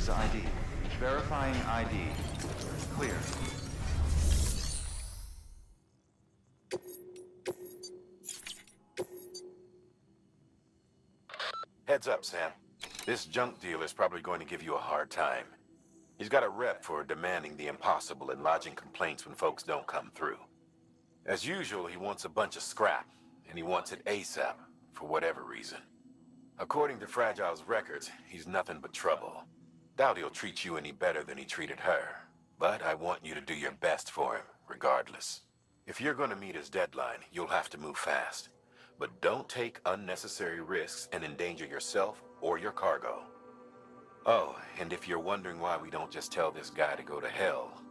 Bridges ID. Verifying ID. Clear. Heads up, Sam. This junk dealer's probably going to give you a hard time. He's got a rep for demanding the impossible and lodging complaints when folks don't come through. As usual, he wants a bunch of scrap, and he wants it ASAP, for whatever reason. According to Fragile's records, he's nothing but trouble. Doubt he'll treat you any better than he treated her, but I want you to do your best for him, regardless. If you're gonna meet his deadline, you'll have to move fast. But don't take unnecessary risks and endanger yourself or your cargo. Oh, and if you're wondering why we don't just tell this guy to go to hell,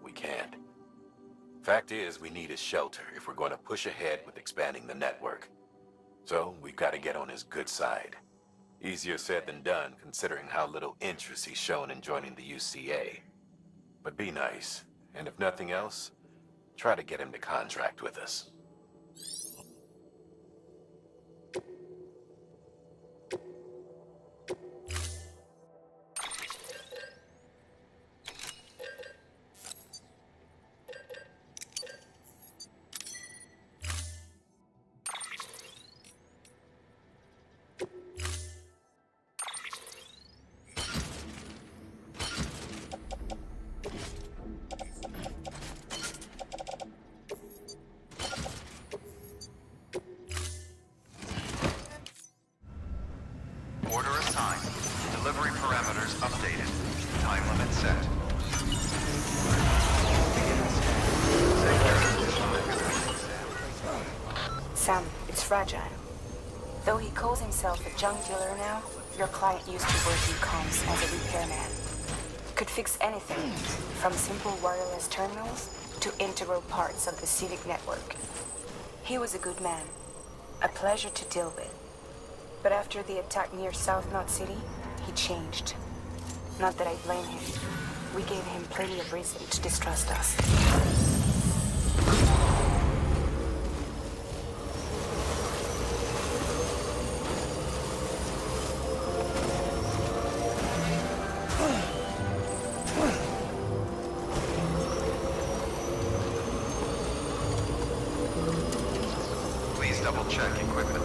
we can't. Fact is, we need his shelter if we're going to push ahead with expanding the network. So, we've got to get on his good side. Easier said than done, considering how little interest he's shown in joining the UCA. But be nice, and if nothing else, try to get him to contract with us. Order assigned. Delivery parameters updated. Time limit set. Sam, it's Fragile. Though he calls himself a junk dealer now, your client used to work in comms as a repairman. Could fix anything, from simple wireless terminals to integral parts of the civic network. He was a good man, a pleasure to deal with. But after the attack near South Knot City, he changed. Not that I blame him. We gave him plenty of reason to distrust us. Please double check equipment.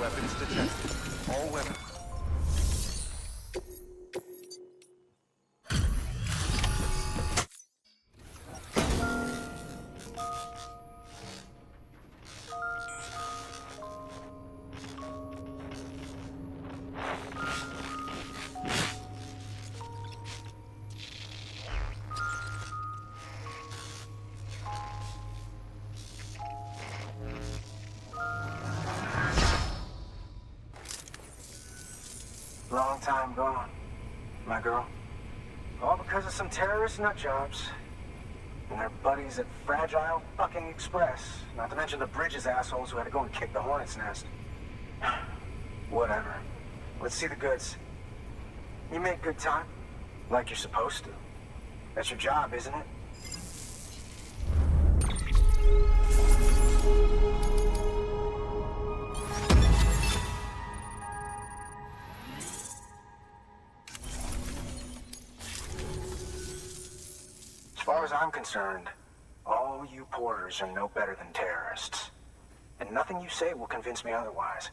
Weapons detected. All weapons. Long time gone, my girl. All because of some terrorist nutjobs and their buddies at Fragile fucking Express. Not to mention the Bridges assholes who had to go and kick the hornet's nest. Whatever. Let's see the goods. You make good time, like you're supposed to. That's your job, isn't it? As far as I'm concerned, all you porters are no better than terrorists. And nothing you say will convince me otherwise.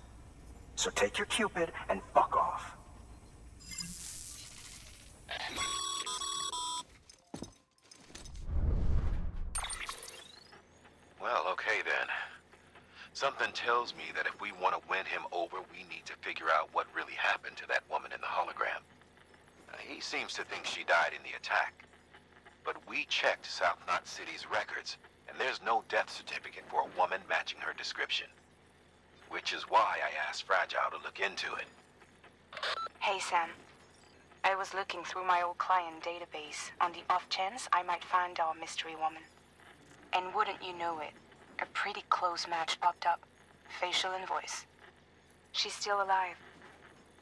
So take your Cupid and fuck off. Something tells me that if we want to win him over, we need to figure out what really happened to that woman in the hologram. He seems to think she died in the attack. But we checked South Knot City's records, and there's no death certificate for a woman matching her description. Which is why I asked Fragile to look into it. Hey, Sam. I was looking through my old client database on the off chance I might find our mystery woman. And wouldn't you know it, a pretty close match popped up. Facial and voice. She's still alive.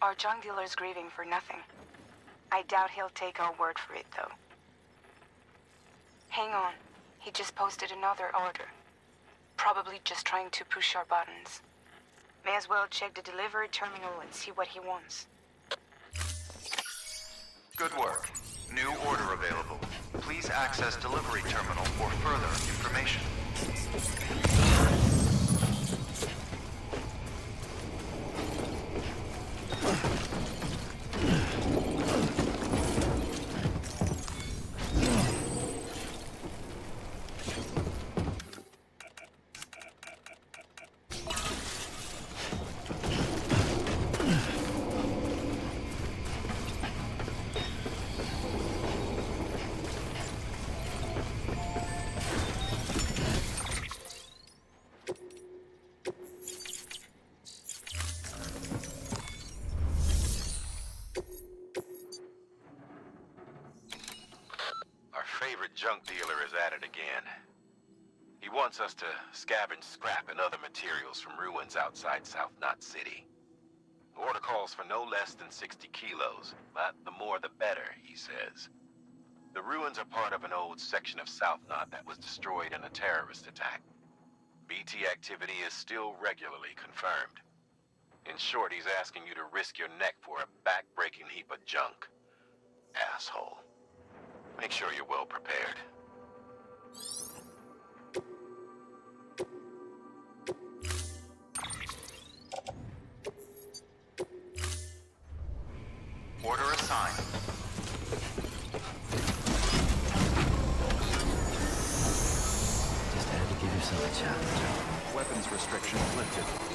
Our junk dealer's grieving for nothing. I doubt he'll take our word for it, though. Hang on. He just posted another order. Probably just trying to push our buttons. May as well check the delivery terminal and see what he wants. Good work. New order available. Please access delivery terminal for further information. Junk dealer is at it again. He wants us to scavenge scrap and other materials from ruins outside South Knot City. The order calls for no less than 60 kilos, but the more the better, he says. The ruins are part of an old section of South Knot that was destroyed in a terrorist attack. BT activity is still regularly confirmed. In short, he's asking you to risk your neck for a back-breaking heap of junk. Asshole. Make sure you're well prepared. Order assigned. Just had to give yourself a challenge. Weapons restriction lifted.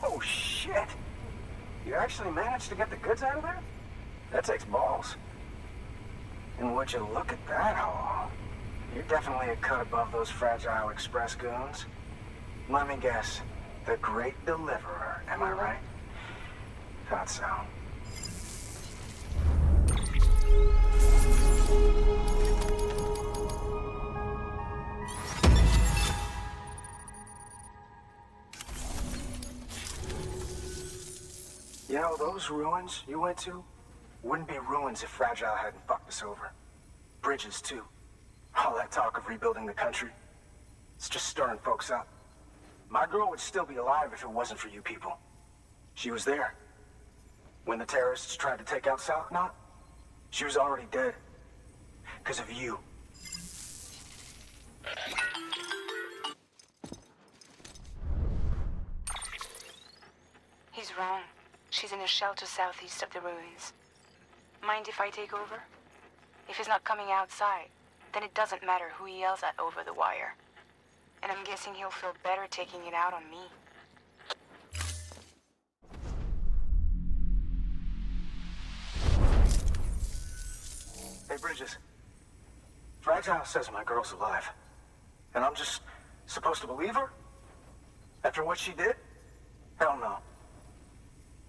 Oh, shit! You actually managed to get the goods out of there? That takes balls. And would you look at that haul? You're definitely a cut above those fragile express goons. Let me guess. The Great Deliverer, am I right? Thought so. You know, those ruins you went to wouldn't be ruins if Fragile hadn't fucked us over. Bridges, too. All that talk of rebuilding the country. It's just stirring folks up. My girl would still be alive if it wasn't for you people. She was there. When the terrorists tried to take out South Knot, she was already dead. Because of you. He's wrong. She's in a shelter southeast of the ruins. Mind if I take over? If he's not coming outside, then it doesn't matter who he yells at over the wire. And I'm guessing he'll feel better taking it out on me. Hey, Bridges. Fragile says my girl's alive. And I'm just supposed to believe her? After what she did? Hell no.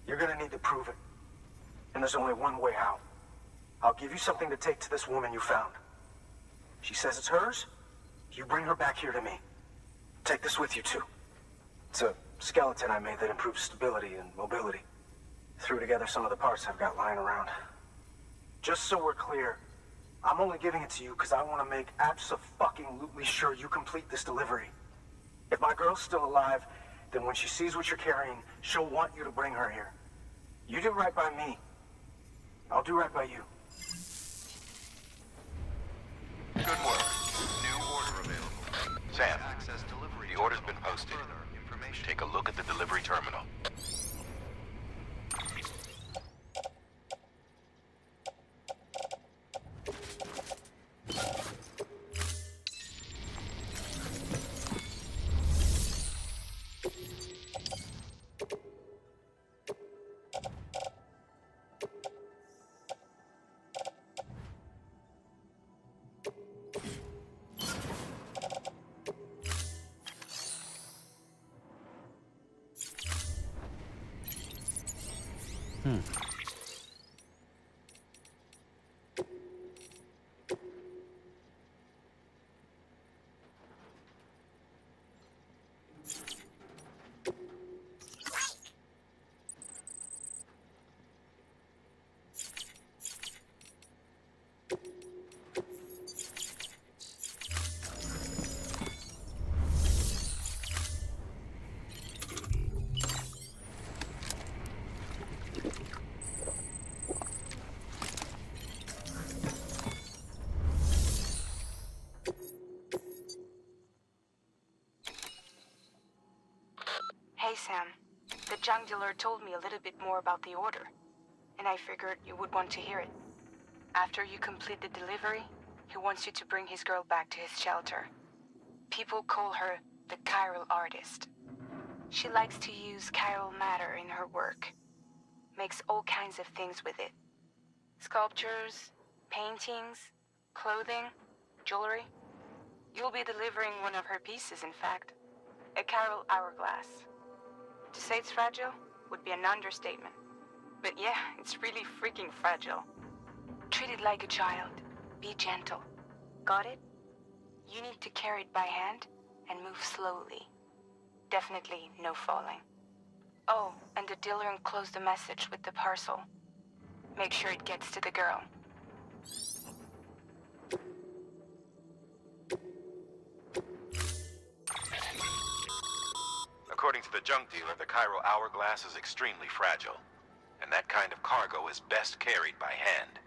You're gonna need to prove it. And there's only one way out. I'll give you something to take to this woman you found. She says it's hers. You bring her back here to me. Take this with you, too. It's a skeleton I made that improves stability and mobility. Threw together some of the parts I've got lying around. Just so we're clear, I'm only giving it to you because I want to make abso-fucking-lutely sure you complete this delivery. If my girl's still alive, then when she sees what you're carrying, she'll want you to bring her here. You do right by me. I'll do right by you. Good work. New order available. Sam, Access delivery. the order's been posted. Further information. Take a look at the delivery terminal. Hey, Sam. The junk dealer told me a little bit more about the order, and I figured you would want to hear it. After you complete the delivery, he wants you to bring his girl back to his shelter. People call her the Chiral artist. She likes to use chiral matter in her work. Makes all kinds of things with it. Sculptures, paintings, clothing, jewelry. You'll be delivering one of her pieces, in fact. A chiral hourglass. To say it's fragile would be an understatement. But yeah, it's really freaking fragile. Treat it like a child. Be gentle. Got it? You need to carry it by hand and move slowly. Definitely no falling. Oh, and the dealer enclosed the message with the parcel. Make sure it gets to the girl. According to the junk dealer, the Chiral hourglass is extremely fragile, and that kind of cargo is best carried by hand.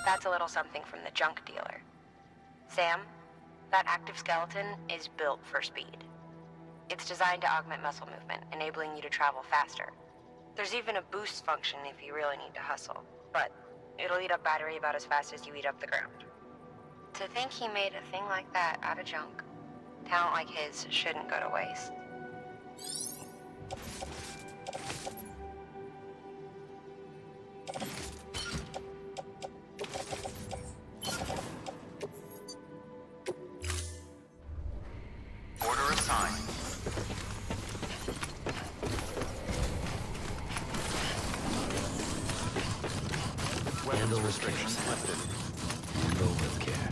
That's a little something from the junk dealer. Sam, that active skeleton is built for speed. It's designed to augment muscle movement, enabling you to travel faster. There's even a boost function if you really need to hustle, but it'll eat up battery about as fast as you eat up the ground. To think he made a thing like that out of junk, talent like his shouldn't go to waste. Order assigned. Handle Weapons with restrictions care, lifted. Handle with care.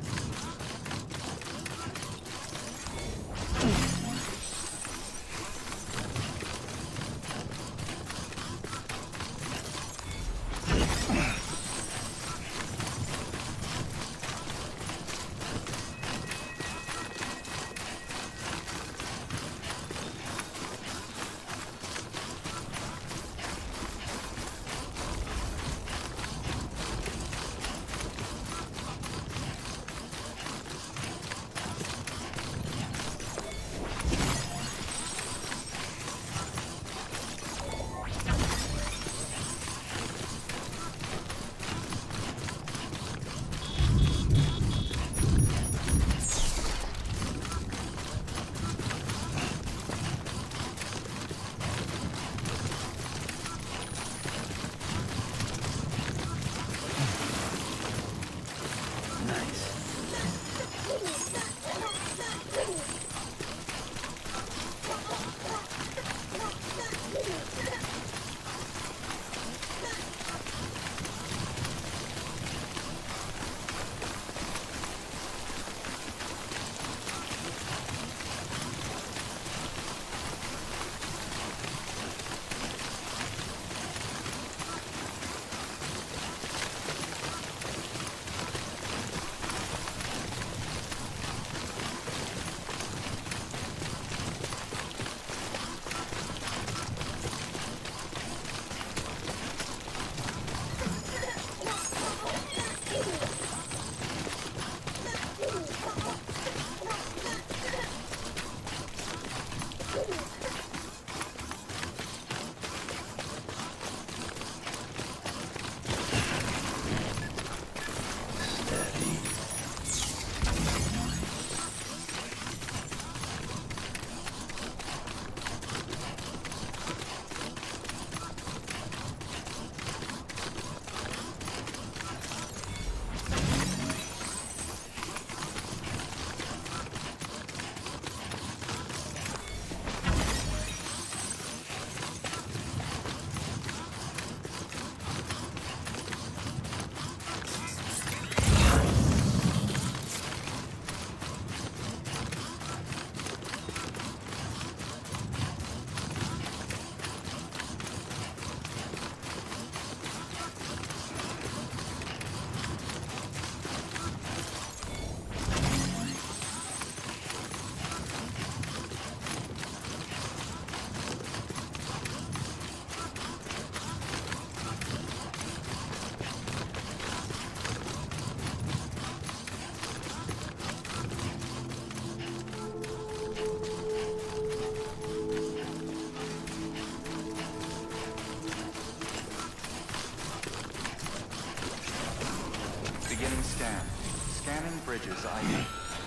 Beginning scan. Scanning bridges ID.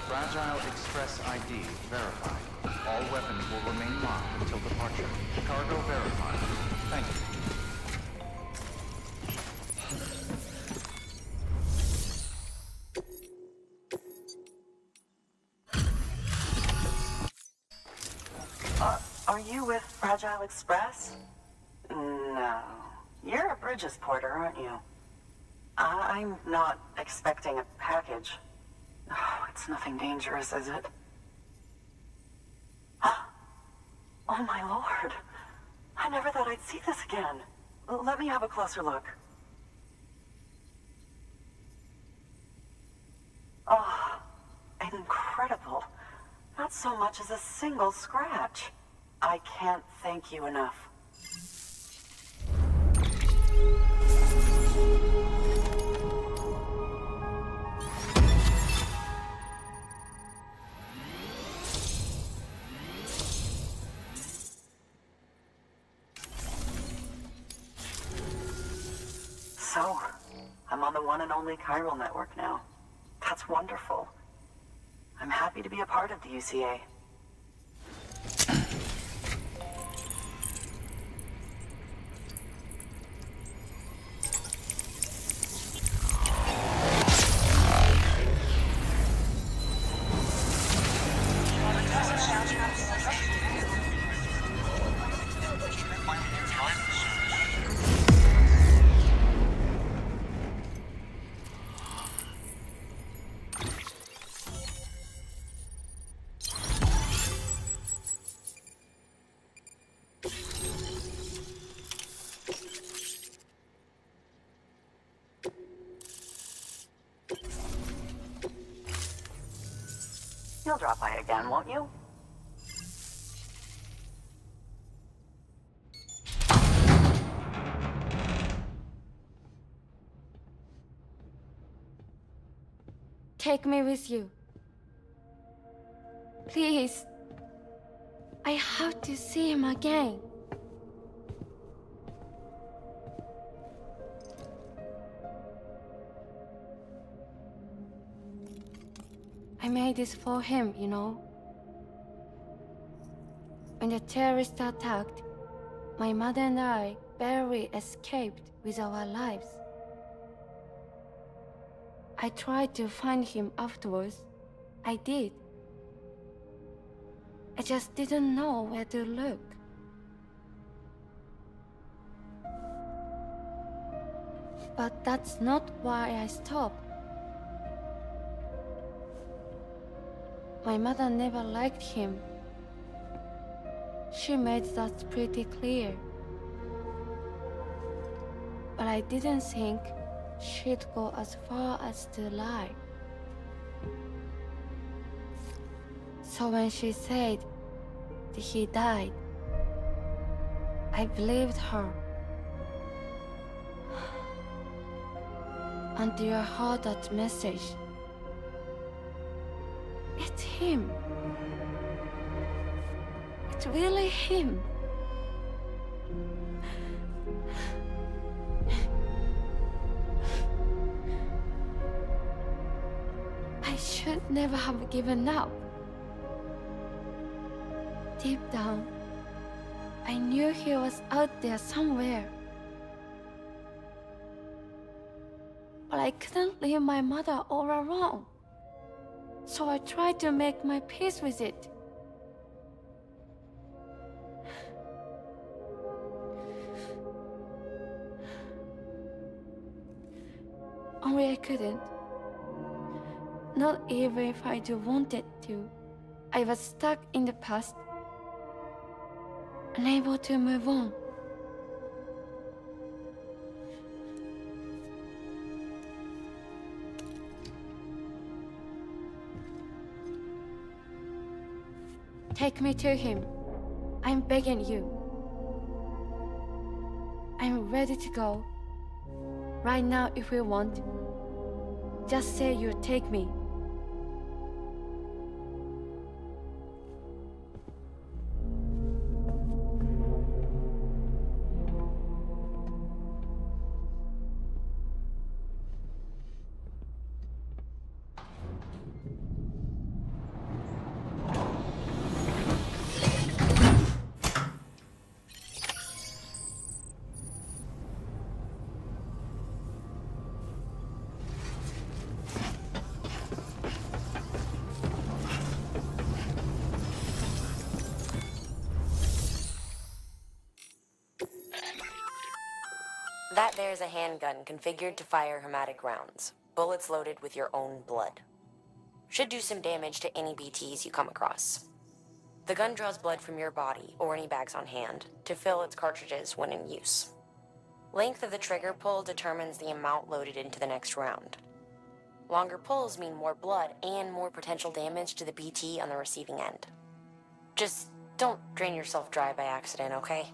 Fragile Express ID verified. All weapons will remain locked until departure. Cargo verified. Thank you. Are you with Fragile Express? No. You're a Bridges porter, aren't you? I'm not expecting a package. Oh, it's nothing dangerous, is it? Oh my lord. I never thought I'd see this again. Let me have a closer look. Oh, incredible. Not so much as a single scratch. I can't thank you enough. So, I'm on the one and only Chiral network now. That's wonderful. I'm happy to be a part of the UCA. You'll drop by again, won't you? Take me with you. Please. I have to see him again. I made this for him, you know. When the terrorists attacked, my mother and I barely escaped with our lives. I tried to find him afterwards. I did. I just didn't know where to look. But that's not why I stopped. My mother never liked him. She made that pretty clear. But I didn't think she'd go as far as to lie. So when she said that he died, I believed her. Until I heard that message. It's him. It's really him. I should never have given up. Deep down, I knew he was out there somewhere. But I couldn't leave my mother all alone. So I tried to make my peace with it. Only I couldn't. Not even if I do wanted to. I was stuck in the past, unable to move on. Take me to him. I'm begging you. I'm ready to go. Right now if you want. Just say you'll take me. That there's a handgun configured to fire hematic rounds, bullets loaded with your own blood. Should do some damage to any BTs you come across. The gun draws blood from your body, or any bags on hand, to fill its cartridges when in use. Length of the trigger pull determines the amount loaded into the next round. Longer pulls mean more blood and more potential damage to the BT on the receiving end. Just don't drain yourself dry by accident, okay?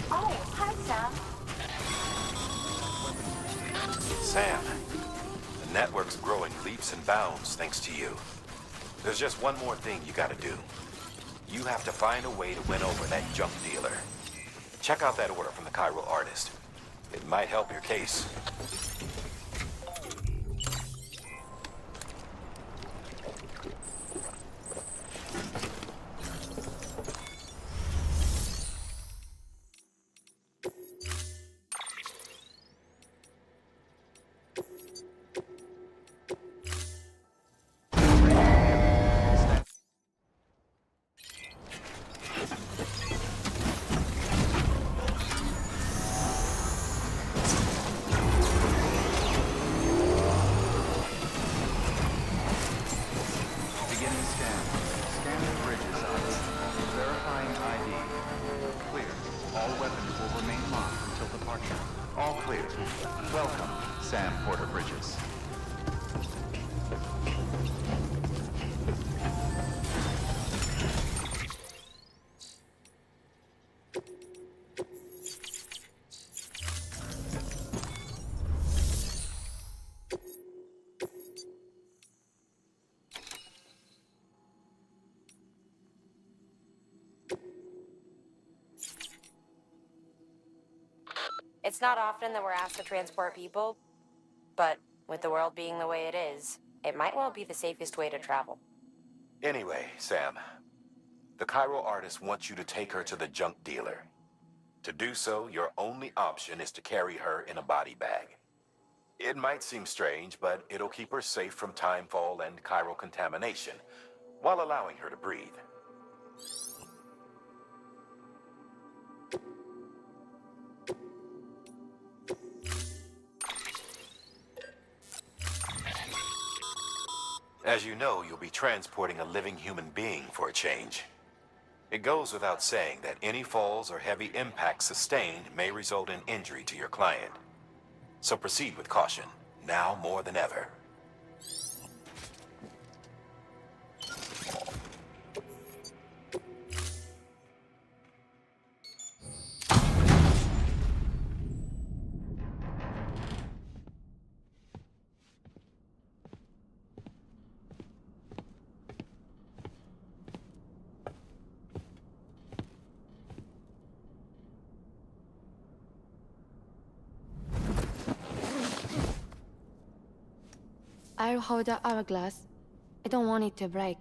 Oh, hi, Sam. Sam, the network's growing leaps and bounds thanks to you. There's just one more thing you gotta do. You have to find a way to win over that junk dealer. Check out that order from the Chiral artist. It might help your case. Beginning scan. Scanning bridges ID. Verifying ID. Clear. All weapons will remain locked until departure. All clear. Welcome, Sam Porter Bridges. It's not often that we're asked to transport people, but with the world being the way it is, it might well be the safest way to travel. Anyway, Sam, the Chiral artist wants you to take her to the junk dealer. To do so, your only option is to carry her in a body bag. It might seem strange, but it'll keep her safe from timefall and chiral contamination, while allowing her to breathe. As you know, you'll be transporting a living human being for a change. It goes without saying that any falls or heavy impacts sustained may result in injury to your client. So proceed with caution, now more than ever. I'll hold the hourglass. I don't want it to break.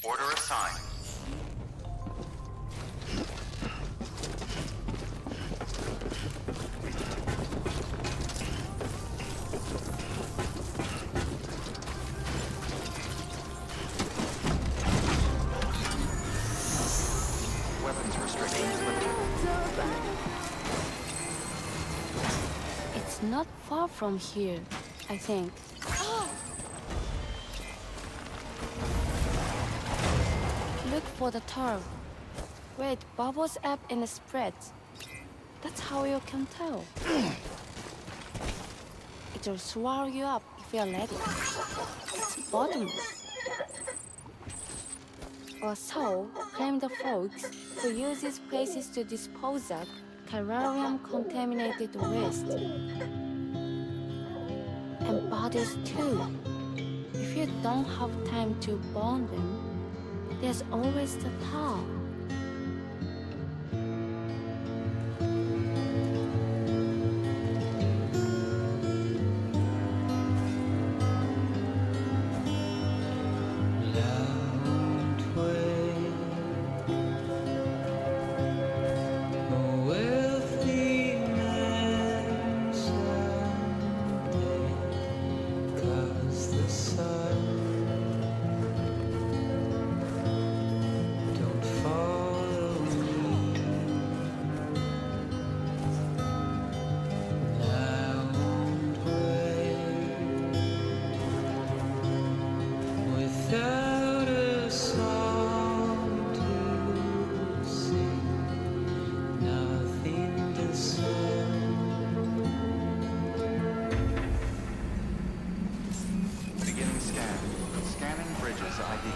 Order assigned. Weapons restrictions lifted. It's not far from here, I think. Look for the turtle. Where it bubbles up and spreads. That's how you can tell. It'll swallow you up if you're ready. It's bottomless. Or so claim the folks who use these places to dispose of chiralium contaminated waste. And bodies too. If you don't have time to burn them, there's always the tar. Beginning scan. Scanning bridges ID.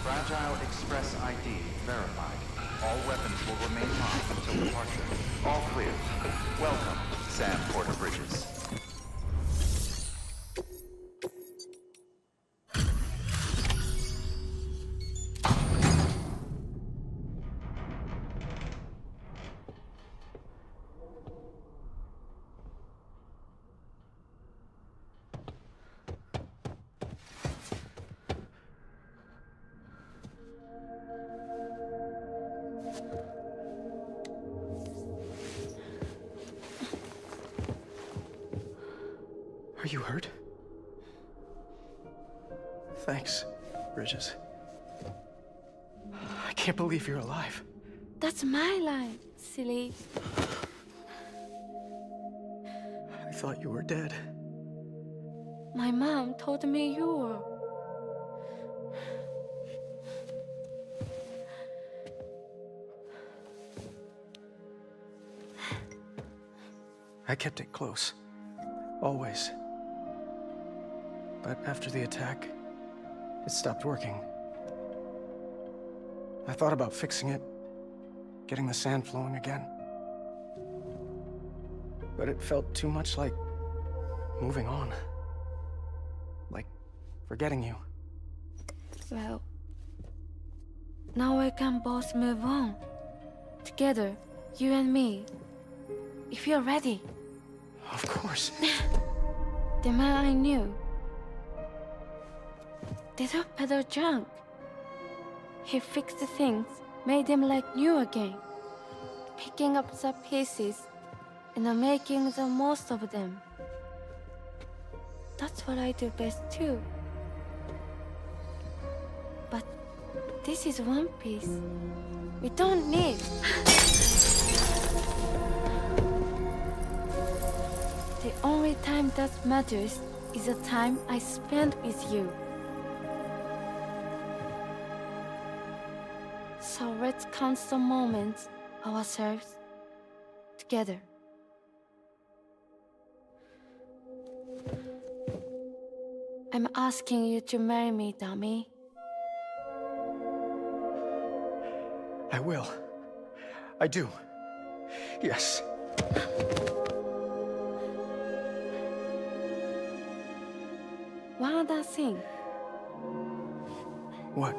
Fragile Express ID verified. All weapons will remain locked until departure. All clear. Welcome, Sam Porter Bridges. Are you hurt? Thanks, Bridges. I can't believe you're alive. That's my line, silly. I thought you were dead. My mom told me you were. I kept it close. Always. But after the attack, it stopped working. I thought about fixing it, getting the sand flowing again. But it felt too much like moving on. Like forgetting you. Well, now we can both move on. Together, you and me. If you're ready. Of course. The man I knew. Did peddle junk. He fixed things, made them like new again. Picking up the pieces and making the most of them. That's what I do best too. But this is one piece. We don't need. The only time that matters is the time I spend with you. So let's count the moments ourselves together. I'm asking you to marry me, dummy. I will. I do. Yes. One other thing. What?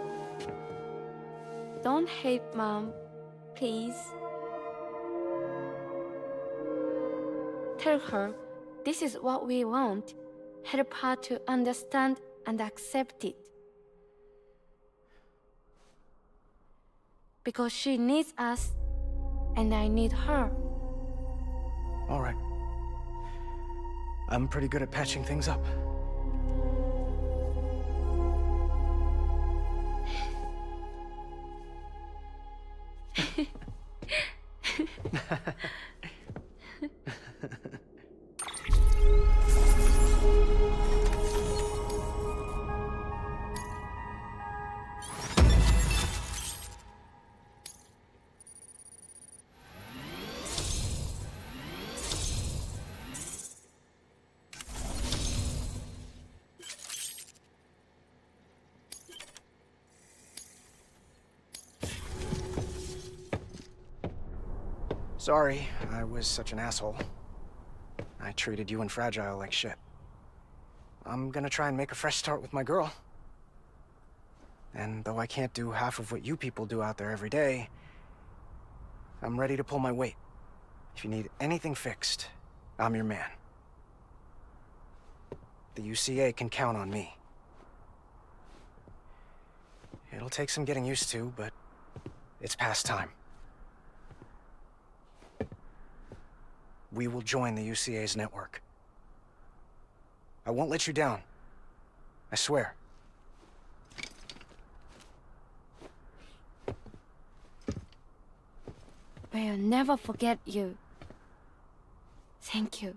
Don't hate Mom, please. Tell her this is what we want. Help her to understand and accept it. Because she needs us, and I need her. All right. I'm pretty good at patching things up. Sorry, I was such an asshole. I treated you and Fragile like shit. I'm gonna try and make a fresh start with my girl. And though I can't do half of what you people do out there every day, I'm ready to pull my weight. If you need anything fixed, I'm your man. The UCA can count on me. It'll take some getting used to, but it's past time. We will join the UCA's network. I won't let you down. I swear. We'll never forget you. Thank you.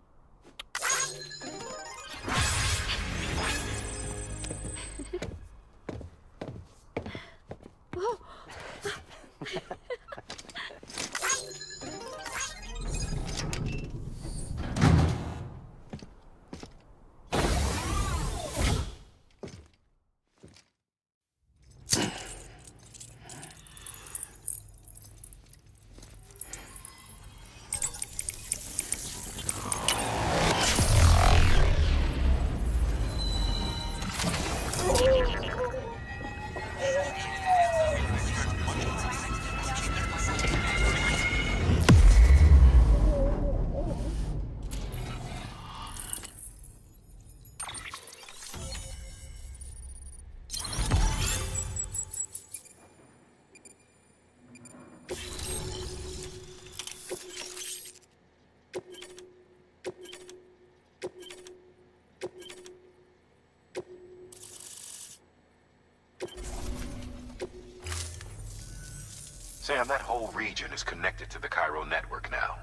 Sam, that whole region is connected to the Chiral network now.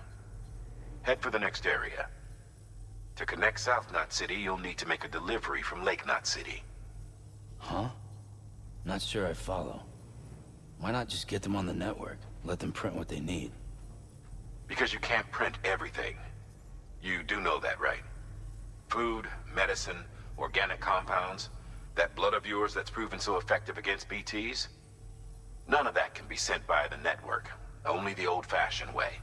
Head for the next area. To connect South Knot City, you'll need to make a delivery from Lake Knot City. Huh? Not sure I follow. Why not just get them on the network? Let them print what they need. Because you can't print everything. You do know that, right? Food, medicine, organic compounds, that blood of yours that's proven so effective against BTs? None of that can be sent via the network. Only the old-fashioned way.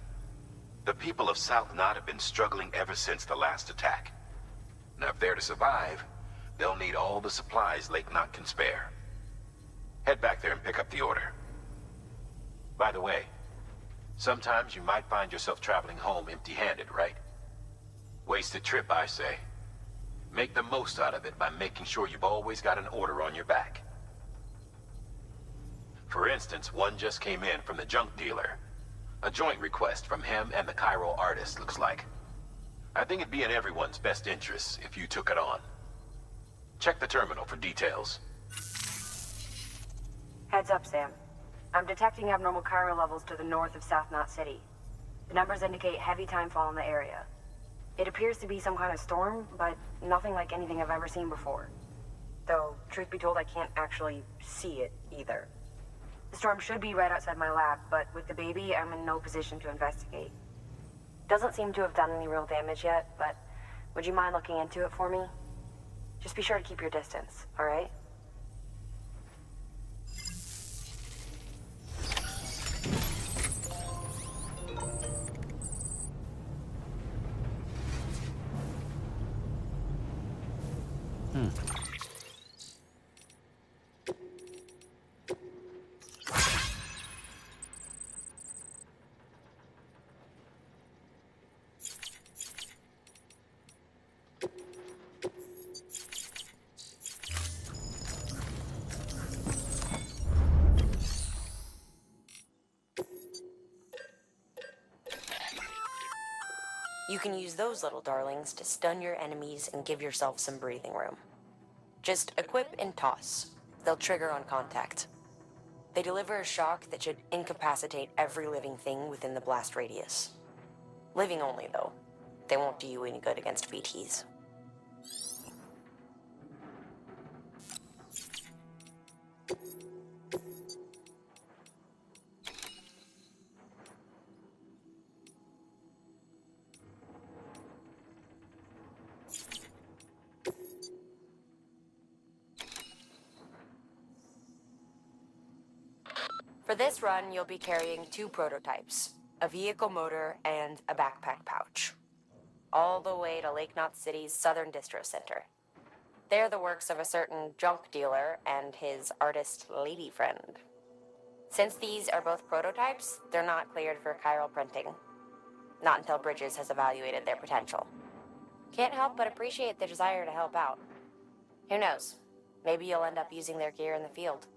The people of South Knot have been struggling ever since the last attack. Now, if they're to survive, they'll need all the supplies Lake Knot can spare. Head back there and pick up the order. By the way, sometimes you might find yourself traveling home empty-handed, right? Wasted trip, I say. Make the most out of it by making sure you've always got an order on your back. For instance, one just came in from the junk dealer. A joint request from him and the Chiral artist, looks like. I think it'd be in everyone's best interest if you took it on. Check the terminal for details. Heads up, Sam. I'm detecting abnormal chiral levels to the north of South Knot City. The numbers indicate heavy timefall in the area. It appears to be some kind of storm, but nothing like anything I've ever seen before. Though, truth be told, I can't actually see it either. The storm should be right outside my lab, but with the baby, I'm in no position to investigate. Doesn't seem to have done any real damage yet, but would you mind looking into it for me? Just be sure to keep your distance, all right? You can use those little darlings to stun your enemies and give yourself some breathing room. Just equip and toss. They'll trigger on contact. They deliver a shock that should incapacitate every living thing within the blast radius. Living only, though. They won't do you any good against BTs. For this run, you'll be carrying 2 prototypes. a vehicle motor, and a backpack pouch. All the way to Lake Knot City's Southern Distro Center. They're the works of a certain junk dealer and his artist lady friend. Since these are both prototypes, they're not cleared for chiral printing. Not until Bridges has evaluated their potential. Can't help but appreciate the desire to help out. Who knows? Maybe you'll end up using their gear in the field.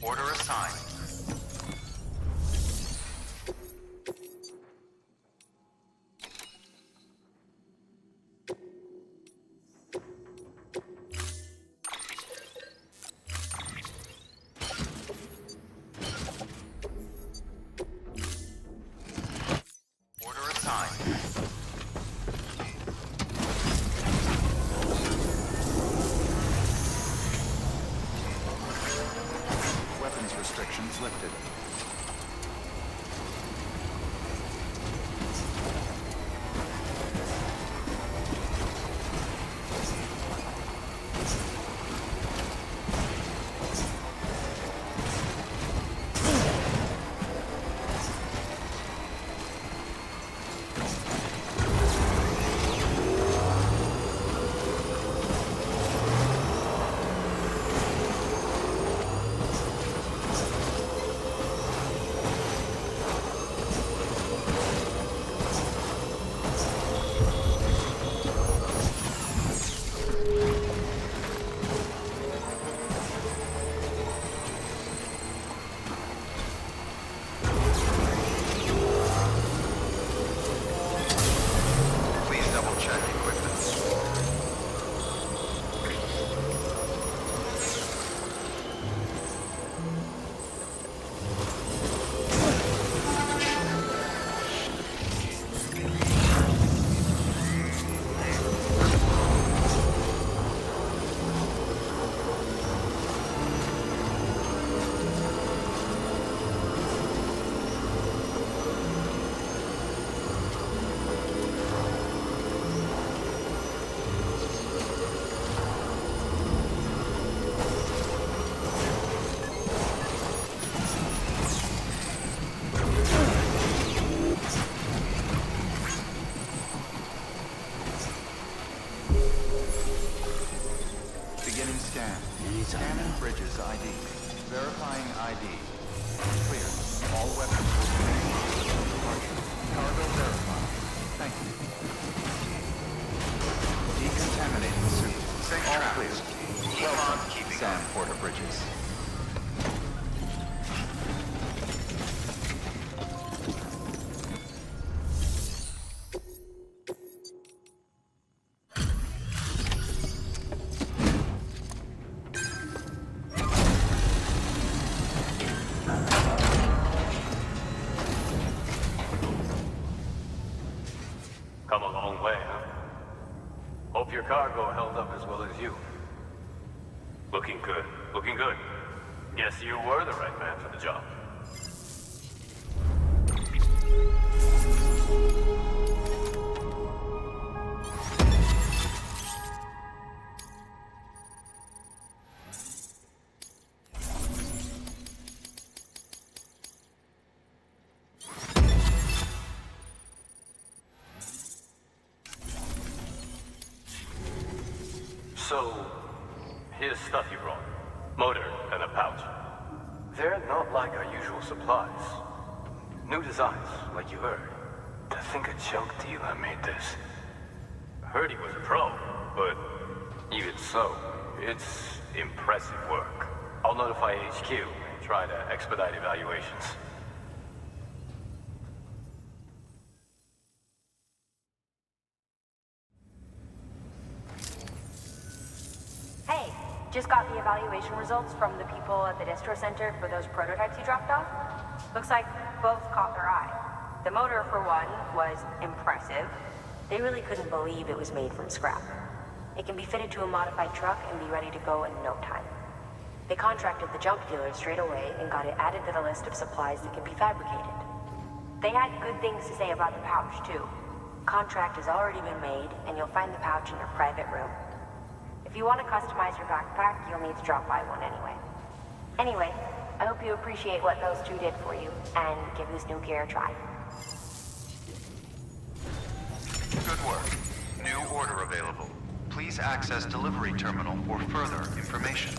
Order assigned. Order assigned. Weapons restrictions lifted. Please double check equipment. Beginning scan. Scanning Bridges ID. Verifying ID. Clear. All weapons departure. Cargo verified. Thank you. Decontaminating suit. All clear. Welcome, Sam Porter Bridges. Come a long way, huh? Hope your cargo held up as well as you. Looking good. Looking good. Guess you were the right man for the job. So, here's stuff you brought. Motor and a pouch. They're not like our usual supplies. New designs, like you heard. To think a junk dealer made this. Heard he was a pro, but even so, it's impressive work. I'll notify HQ and try to expedite evaluations. Hey, just got the evaluation results from the people at the distro center for those prototypes you dropped off. Looks like both caught their eye. The motor, for one, was impressive. They really couldn't believe it was made from scrap. It can be fitted to a modified truck and be ready to go in no time. They contracted the junk dealer straight away and got it added to the list of supplies that can be fabricated. They had good things to say about the pouch, too. Contract has already been made, and you'll find the pouch in your private room. If you want to customize your backpack, you'll need to drop by one anyway. Anyway, I hope you appreciate what those two did for you, and give this new gear a try. Good work. New order available. Please access delivery terminal for further information.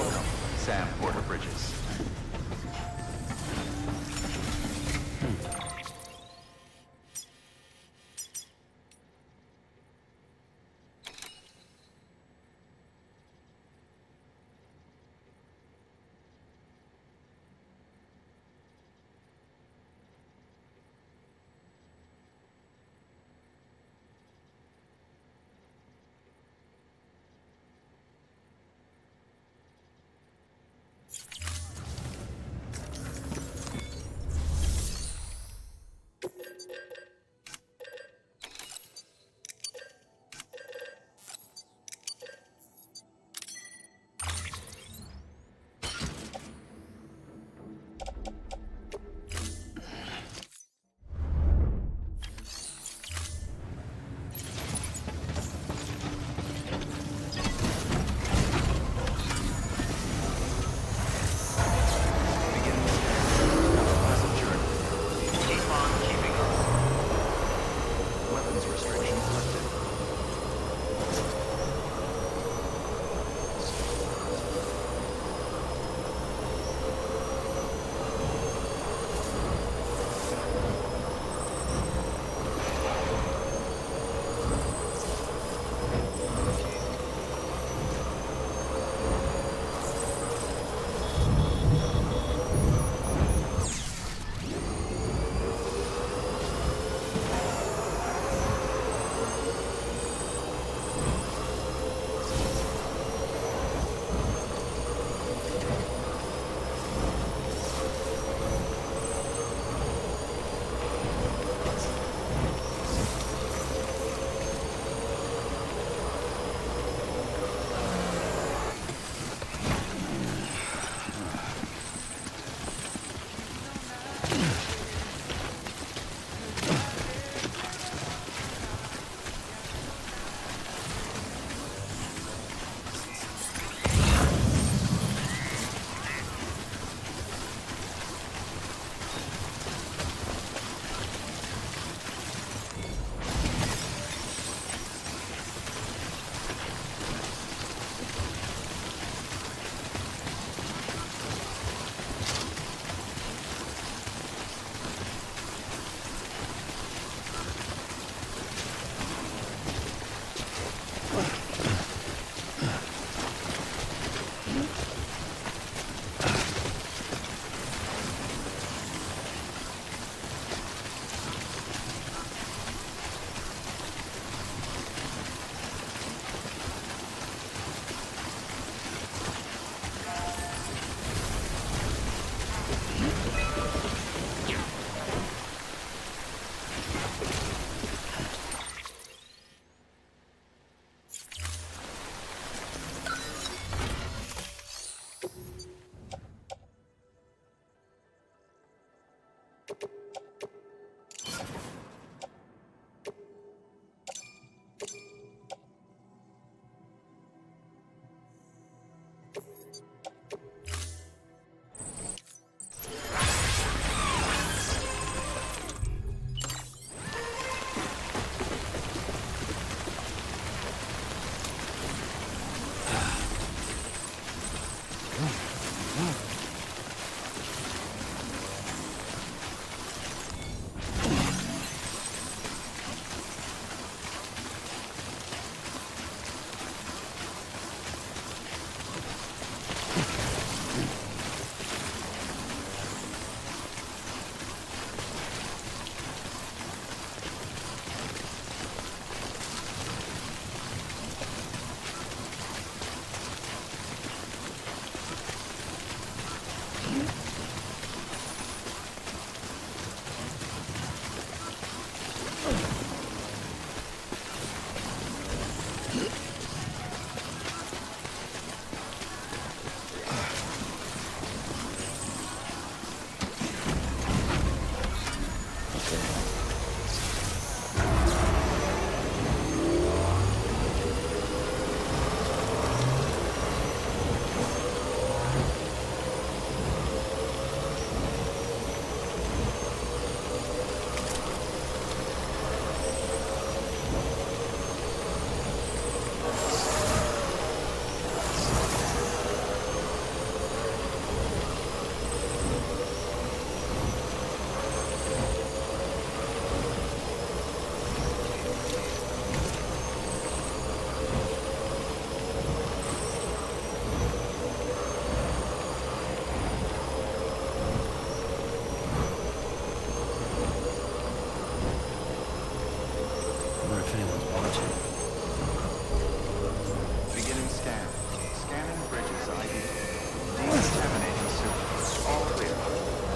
Welcome, Sam Porter Bridges.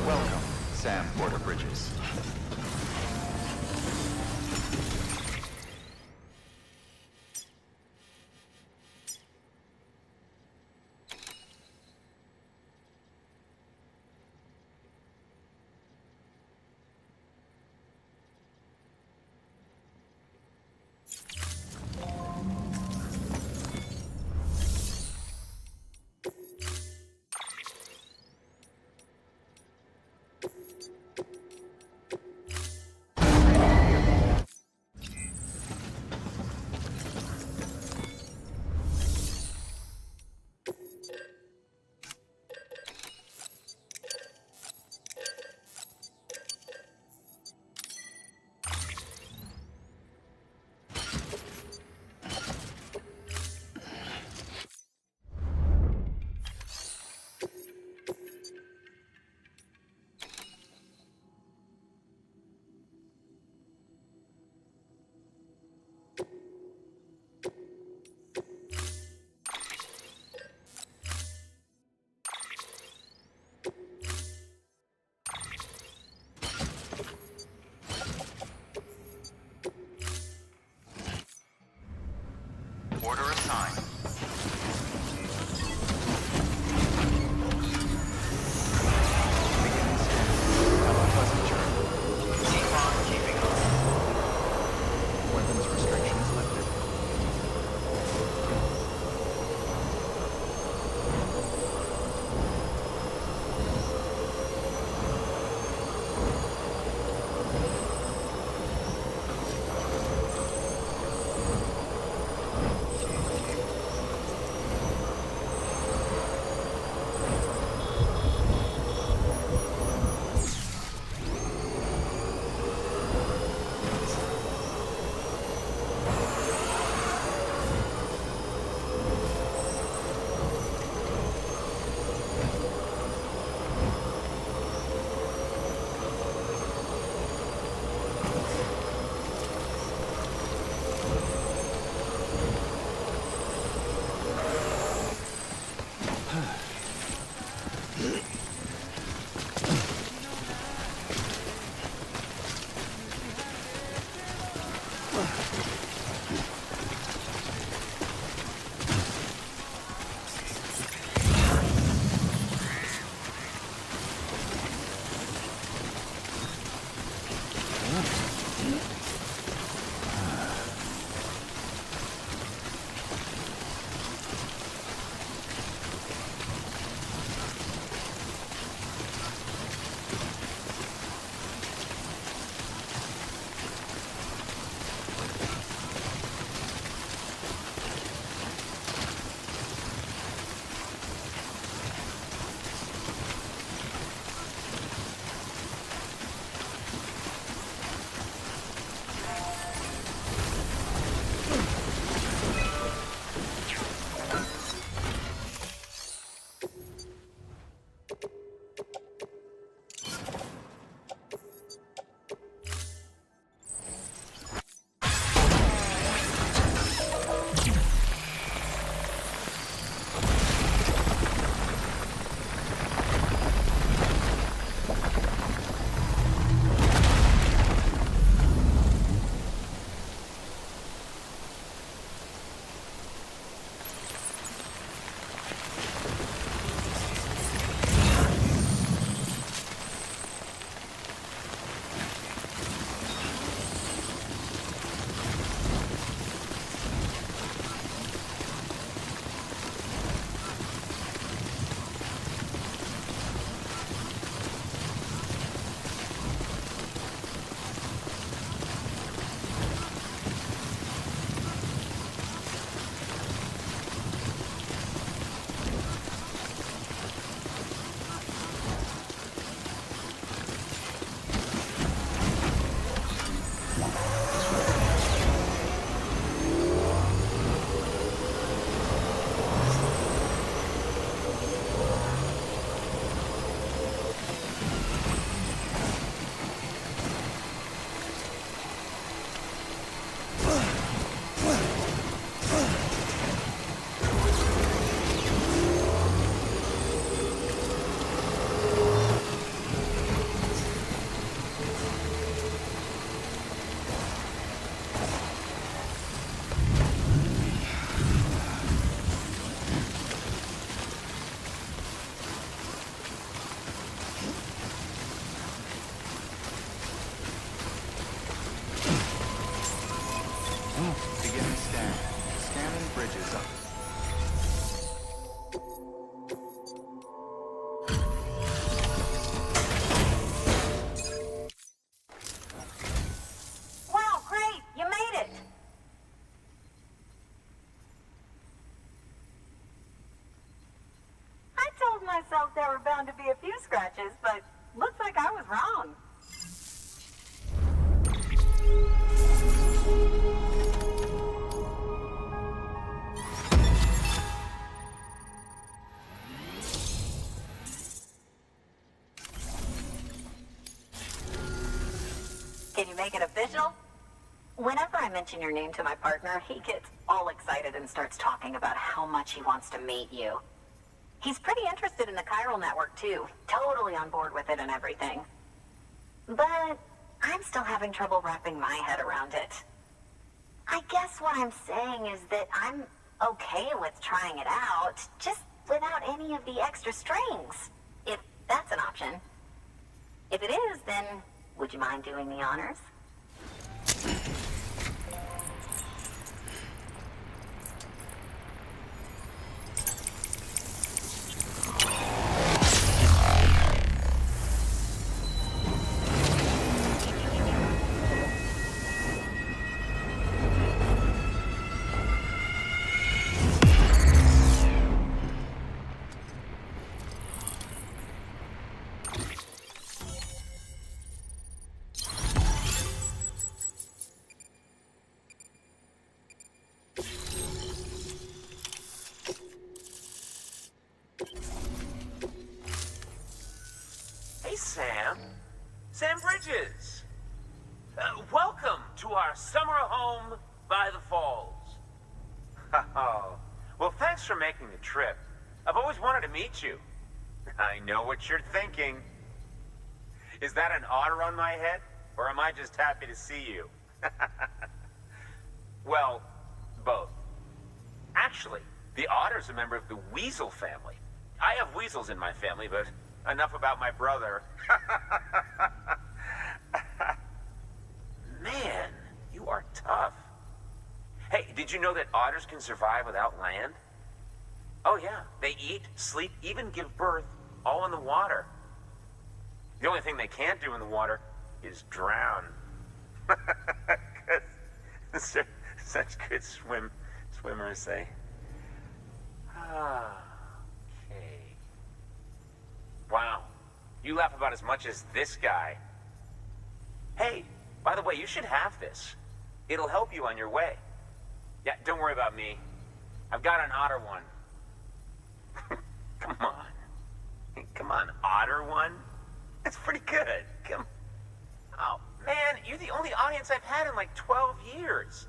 Welcome, Sam Porter Bridges. were bound to be a few scratches, but looks like I was wrong. Can you make it official? Whenever I mention your name to my partner, he gets all excited and starts talking about how much he wants to meet you. He's pretty interested in the Chiral network, too. Totally on board with it and everything. But I'm still having trouble wrapping my head around it. I guess what I'm saying is that I'm okay with trying it out, just without any of the extra strings, if that's an option. If it is, then would you mind doing the honors? Hey, Sam. Sam Bridges. Welcome to our summer home by the falls. Oh, well, thanks for making the trip. I've always wanted to meet you. I know what you're thinking. Is that an otter on my head, or am I just happy to see you? Well, both. Actually, the otter's a member of the weasel family. I have weasels in my family, but enough about my brother. Man, you are tough. Hey, did you know that otters can survive without land? Oh yeah, they eat, sleep, even give birth, all in the water. The only thing they can't do in the water is drown. Such good swimmers, say. Okay. Wow, you laugh about as much as this guy. Hey, by the way, you should have this. It'll help you on your way. Yeah, don't worry about me. I've got an otter one. Come on. Come on, otter one? That's pretty good. Come. Oh, man, you're the only audience I've had in like 12 years.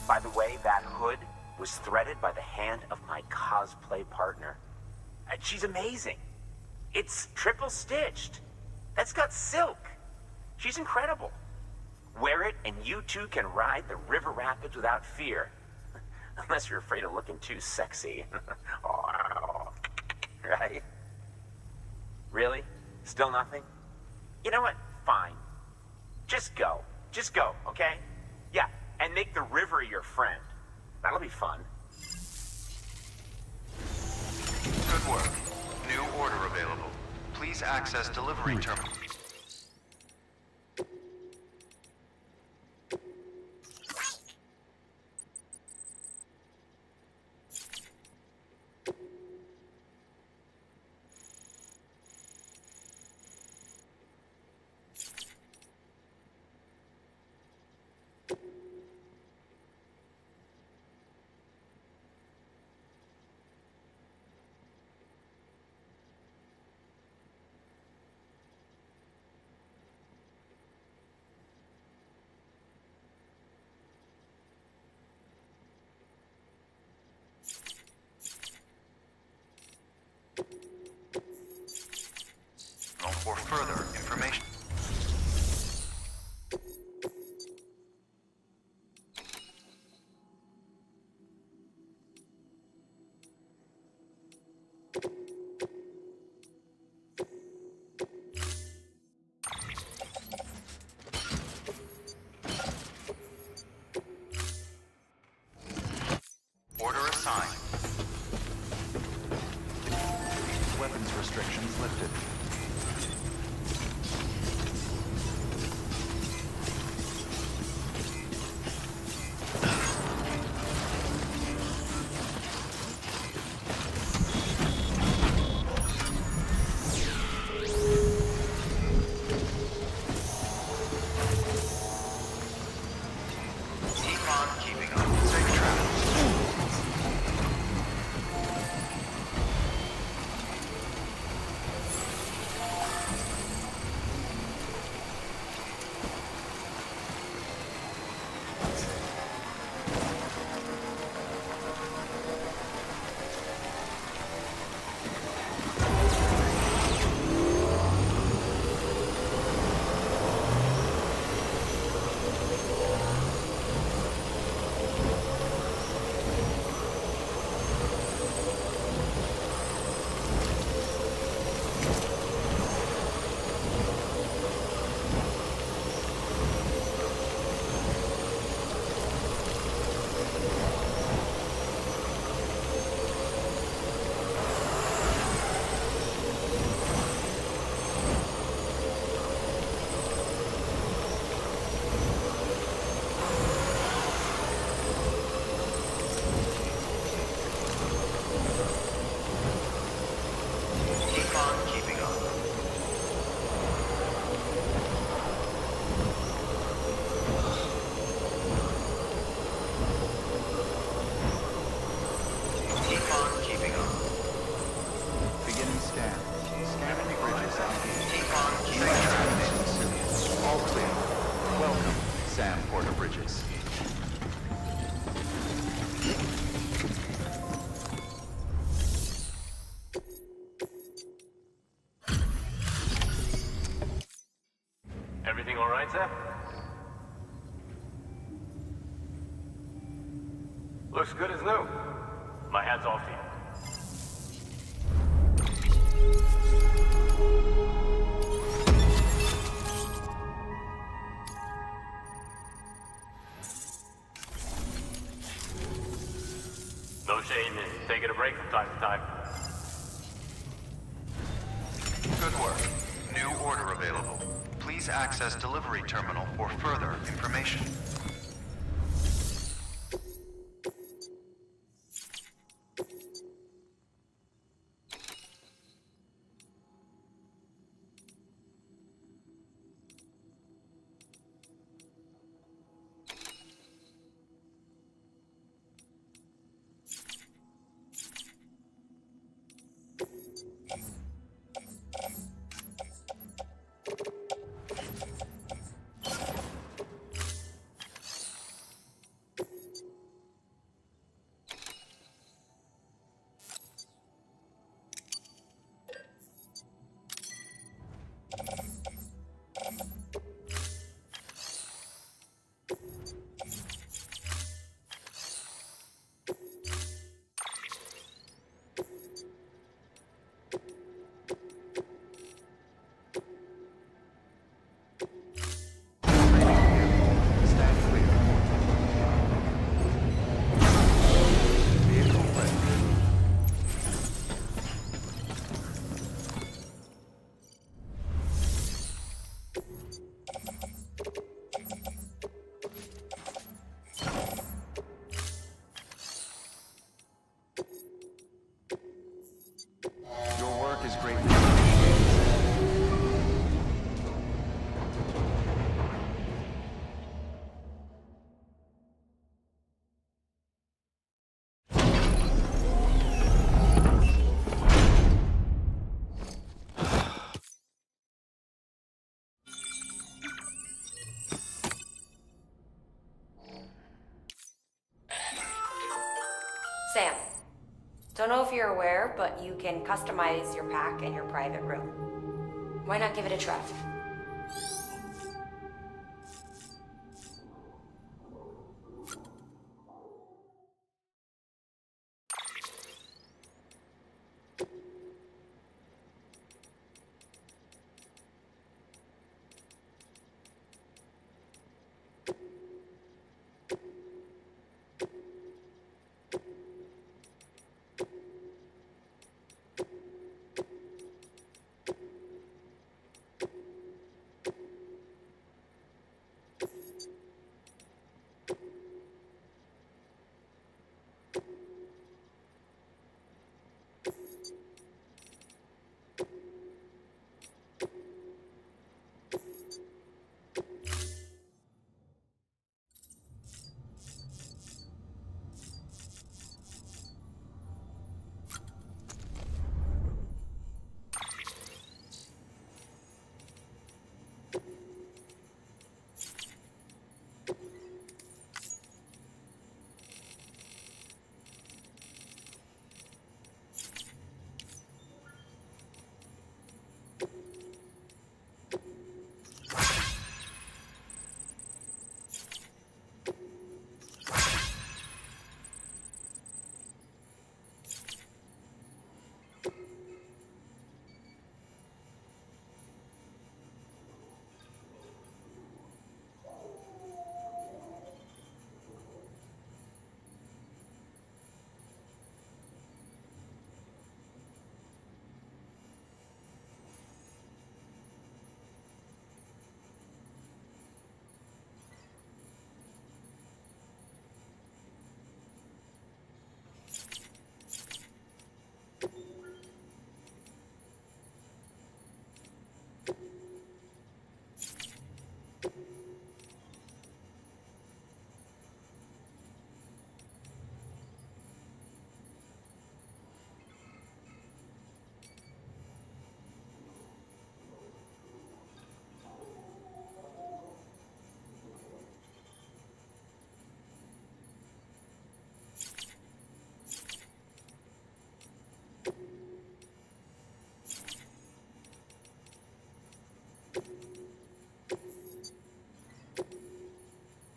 By the way, that hood was threaded by the hand of my cosplay partner. And she's amazing. It's triple stitched. That's got silk. She's incredible. Wear it and you too can ride the river rapids without fear. Unless you're afraid of looking too sexy. Right? Really? Still nothing? You know what? Fine. Just go. Just go, okay? Yeah, and make the river your friend. That'll be fun. Good work. New order available. Please access delivery terminal. For further information. Order assigned. weapons restrictions lifted. Keep on keeping up. Safe travels. Keep on keeping up. Keep on keeping up. Beginning scan. Scanning bridges ID. Keep on keeping up. All clear. Welcome, Sam Porter Bridges. Everything all right, Sam? Looks good as new. My hat's off to you. No shame in taking a break from time to time. Good work. New order available. Please access delivery terminal for further information. Stand clear. Vehicle ready. Your work is greatly appreciated. Sam, don't know if you're aware, but you can customize your pack and your private room. Why not give it a try?